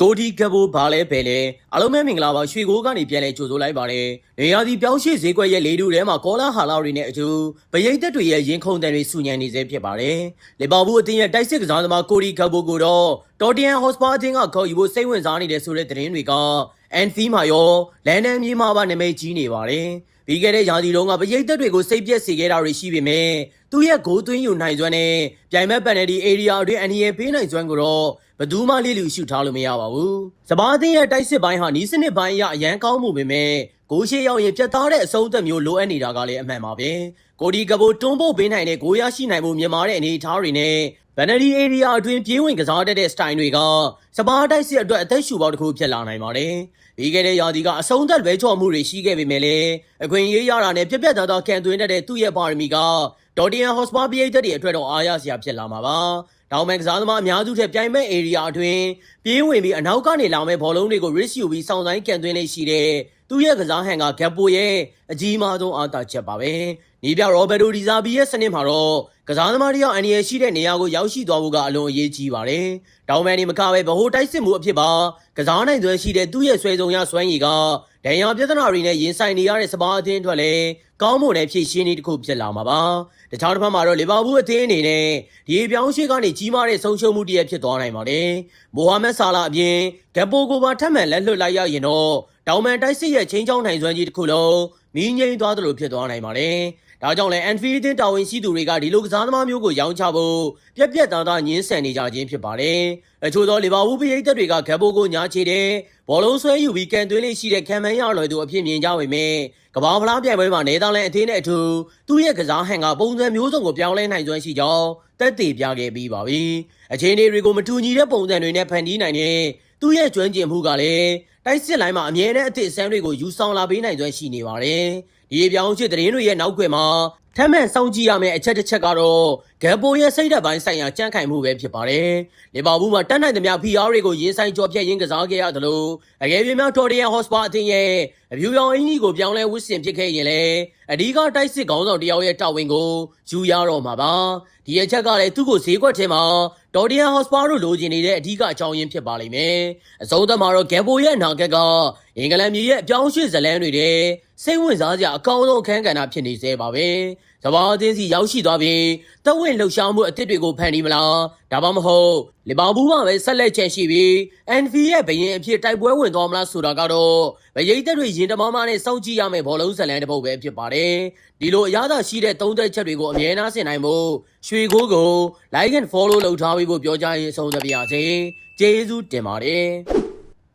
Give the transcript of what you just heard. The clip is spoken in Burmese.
ကိုဒီကဘူဘာလဲပဲလဲအားလုံးပဲမင်္ဂလာပါရွှေကိုကနေပြန်လဲကြိုဆိုလိုက်ပါတယ်နေရာဒီပြောင်းရွှေ့ဈေးကွက်ရဲ့လေတူထဲမှာကောလာဟာလာတွေနဲ့အတူဗရိတ်သက်တွေရဲ့ရင်ခုန်တဲ့တွေစူညံနေစေဖြစ်ပါတယ်လီဗာပူးအသင်းရဲ့တိုက်စစ်ကစားသမားကိုဒီကဘူကိုတော့တော်တမ်ဟော့စပါအသင်းကခေါ်ယူဖို့စိတ်ဝင်စားနေတဲ့ဆိုတဲ့သတင်းတွေကအန်ဖီမှာရောလန်ဒန်မြေမှာပါနာမည်ကြီးနေပါတယ်ပြီးခဲ့တဲ့ရာသီတုန်းကဗရိတ်သက်တွေကိုစိတ်ပြက်စေခဲ့တာတွေရှိပေမဲ့သူ့ရဲ့ဂိုးသွင်းယူနိုင်စွမ်းနဲ့ပြိုင်မဲ့ပန်နယ်တီအေရီယာအတွင်းအန်ရီရဲ့ပေးနိုင်စွမ်းကိုတော့ဘယ်သူမှလေးလူရှုထားလို့မရပါဘူး။စပါးအသင်းရဲ့တိုက်စစ်ပိုင်းဟာနီးစနစ်ပိုင်းအရအရန်ကောင်းမှုပေမဲ့ဂိုးရှိရောက်ရင်ပြတ်သားတဲ့အဆုံးအသက်မျိုးလိုအပ်နေတာကလည်းအမှန်ပါပဲ။ကိုဒီကဘိုတွန်းပို့ပေးနိုင်တဲ့ဂိုးရရှိနိုင်မှုမြင်မာတဲ့အနေအထားတွေနဲ့ဗန်နဒီအေရီယာအတွင်းပြေးဝင်ကစားတတ်တဲ့စတိုင်တွေကစပါးတိုက်စစ်အတွက်အသက်ရှူပေါက်တစ်ခုဖြစ်လာနိုင်ပါတယ်။ပြီးခဲ့တဲ့ရာသီကအဆုံးသက်လွဲချော်မှုတွေရှိခဲ့ပေမဲ့လည်းအခွင့်အရေးရတာနဲ့ပြက်ပြက်သားသားကန်သွင်းတတ်တဲ့သူ့ရဲ့ပါရမီကဒေါ်တီယန်ဟော့စပါပရိသတ်တွေအတွက်တော့အားရစရာဖြစ်လာမှာပါ။တောင်မဲ့ကစားသမားအများစုထက်ပြိုင်မဲ့ area အတွင်းပြေးဝင်ပြီးအနောက်ကနေလာမဲ့ဘောလုံးတွေကို risk ယူပြီးစောင့်ဆိုင်ကန်သွင်းလေးရှိတဲ့သူ့ရဲ့ကစားဟန်ကဂက်ပိုရဲ့အကြီးမားဆုံးအားသာချက်ပါပဲ။နီးပြရောဘယ်တိုဒီဇာဘီရဲ့စနစ်မှာတော့ကစားသမားတယောက်အန်ဒီရဲ့ရှိတဲ့နေရာကိုရောက်ရှိသွားဖို့ကအလွန်အရေးကြီးပါတယ်။တောင်မဲ့နေမကပဲဗဟိုတိုက်စစ်မှုအဖြစ်ပါကစားနိုင်သွင်းရှိတဲ့သူ့ရဲ့ဆွဲဆောင်ရစွမ်းရည်ကဒဏ်ရာပြဿနာတွေနဲ့ရင်ဆိုင်နေရတဲ့စပါးအသင်းအတွက်လည်းကောင်းမွန်တဲ့ဖြည့်ရှင်းနည်းတစ်ခုဖြစ်လာမှာပါ။တခြားတစ်ဖက်မှာတော့လီဗာပူးအသင်းအနေနဲ့ဒီပြောင်းရွှေ့ကနေကြီးမားတဲ့ဆုံးရှုံးမှုတစ်ရပ်ဖြစ်သွားနိုင်ပါတယ်။မိုဟာမက်ဆာလာအပြင်ဂက်ပိုကိုပါထပ်မံလက်လွတ်လိုက်ရရင်တော့တောင်မန်တိုက်စစ်ရဲ့ချင်းချောင်းနိုင်စွမ်းကြီးတစ်ခုလုံးမီးငိမ့်သွားသလိုဖြစ်သွားနိုင်ပါတယ်။ဒါကြောင့်လည်းအန်ဖီလ်တင်တာဝန်ရှိသူတွေကဒီလိုကစားသမားမျိုးကိုရောင်းချဖို့ပြက်ပြက်သားသားညှင်းဆန်နေကြခြင်းဖြစ်ပါတယ်။အချို့သောလီဗာပူးပရိသတ်တွေကဂက်ပိုကိုညာချေတဲ့ဘောလုံးဆွဲယူပြီးကန်သွင်းလေးရှိတဲ့ခံမှန်းရလွယ်သူအဖြစ်မြင်ကြပေမဲ့ကမ္ဘာဖလားပြိုင်ပွဲမှာနယ်သာလန်အသင်းနဲ့အတူသူ့ရဲ့ကစားဟန်ကပုံစံမျိုးစုံကိုပြောင်းလဲနိုင်စွမ်းရှိကြောင်းသက်သေပြခဲ့ပြီးပါပြီ။အခြေအနေတွေကိုမတူညီတဲ့ပုံစံတွေနဲ့ဖန်တီးနိုင်တဲ့သူ့ရဲ့ကျွမ်းကျင်မှုကလည်းတိုက်စစ်လိုင်းမှာအမြဲတမ်းအသစ်အဆန်းတွေကိုယူဆောင်လာပေးနိုင်စွမ်းရှိနေပါတယ်။ဒီပြောင်းချစ်သတင်းတွေရဲ့နောက်ွယ်မှာထပ်မံစောင့်ကြည့်ရမယ့်အချက်တစ်ချက်ကတော့ဂက်ပိုရဲ့စိတ်ဓာတ်ပိုင်းဆိုင်ရာကြန့်ခိုင်မှုပဲဖြစ်ပါတယ်။လီဗာပူးမှာတက်နိုင်သမျှ PR တွေကိုရင်ဆိုင်ကြော်ဖြတ်ရင်းကစားခဲ့ရသလိုအကယ်၍များတော်တမ်ဟော့စပါအသင်းရဲ့အဖြူရောင်အင်ကြီးကိုပြောင်းလဲဝစ်ဆင်ဖြစ်ခဲ့ရင်လည်းအဓိကတိုက်စစ်ခေါင်းဆောင်တယောက်ရဲ့တာဝန်ကိုယူရတော့မှာပါ။ဒီအချက်ကလည်းသူ့ကိုဈေးကွက်ထဲမှာတော်တမ်ဟော့စပါတို့လိုချင်နေတဲ့အဓိကအကြောင်းရင်းဖြစ်ပါလိမ့်မယ်။အဆုံးသတ်မှာတော့ဂက်ပိုရဲ့အနာဂတ်ကအင်္ဂလန်မြေရဲ့အပြောင်းရွှေ့ဇလန်းတွေတဲ့စိတ်ဝင်စားစရာအကောင်းဆုံးအခန်းကဏ္ဍဖြစ်နေစေပါပဲ။စပါးအသင်းစီရောက်ရှိသွားပြီးတဝင့်လှုပ်ရှားမှုအသစ်တွေကိုဖန်တီးမလားဒါမှမဟုတ်လီဗာပူးမှာပဲဆက်လက်ချန်ရှိပြီးအန်ဖီရဲ့ဘရင်အဖြစ်တိုက်ပွဲဝင်သွားမလားဆိုတာကတော့ဗရိတ်သက်တွေရင်တမမနဲ့စောင့်ကြည့်ရမယ့်ဘောလုံးဇလန်းတစ်ပုဒ်ပဲဖြစ်ပါတယ်ဒီလိုအရသာရှိတဲ့သုံးသက်ချက်တွေကိုအမြဲတမ်းဆင်နိုင်ဖို့ရွှေကို like and follow လုပ်ထားပြီးဖို့ပြောကြရင်အဆုံးသတ်ပါရစေကျေးဇူးတင်ပါတယ်